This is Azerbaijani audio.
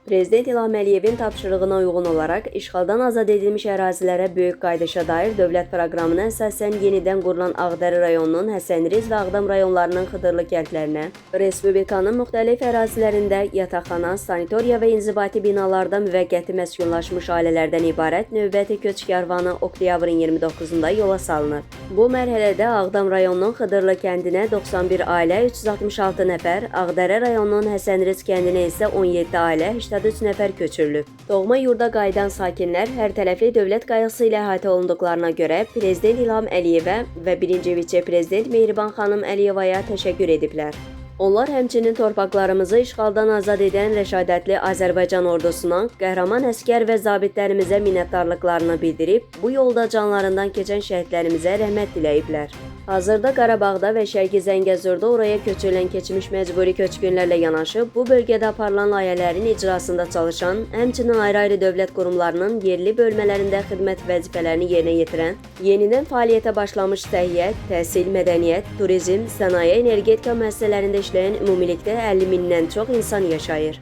Prezident İlham Əliyevin tapşırığına uyğun olaraq işğaldan azad edilmiş ərazilərə böyük qayıdışa dair dövlət proqramına əsasən yenidən qurulan Ağdərə rayonunun Həsənriz və Ağdam rayonlarının Xıdırlı kəndlərinə, Respublikanın müxtəlif ərazilərində yataqxana, sanitoriya və inzibati binalarda müvəqqəti məskunlaşmış ailələrdən ibarət növbəti köç karvanı oktyabrın 29-da yola salınır. Bu mərhələdə Ağdam rayonunun Xıdırlı kəndinə 91 ailə, 366 nəfər, Ağdərə rayonunun Həsənriz kəndinə isə 17 ailə, 83 nəfər köçürülüb. Doğma yurda qayıdan sakinlər hər tərəfli dövlət qayğısı ilə əhatə olunduqlarına görə Prezident İlham Əliyevə və birinci vitse-prezident Mehriban xanım Əliyevaya təşəkkür ediblər. Onlar həmçinin torpaqlarımızı işğaldan azad edən rəşadətli Azərbaycan ordusuna, qəhrəman əskər və zabitlərimizə minnətdarlıqlarını bildirib, bu yolda canlarından keçən şəhidlərimizə rəhmət diləyiblər. Hazırda Qarabağda və Şərqi Zəngəzurda oraya köçürülən keçmiş məcburi köçkünlərlə yanaşı, bu bölgədə aparılan layihələrin icrasında çalışan, həmçinin ayrı-ayrı dövlət qurumlarının yerli bölmələrində xidmət vəzifələrini yerinə yetirən, yenidən fəaliyyətə başlamış səhiyyət, təhsil, mədəniyyət, turizm, sənaye, energetika müəssisələrində işləyən ümumilikdə 50 mindən çox insan yaşayır.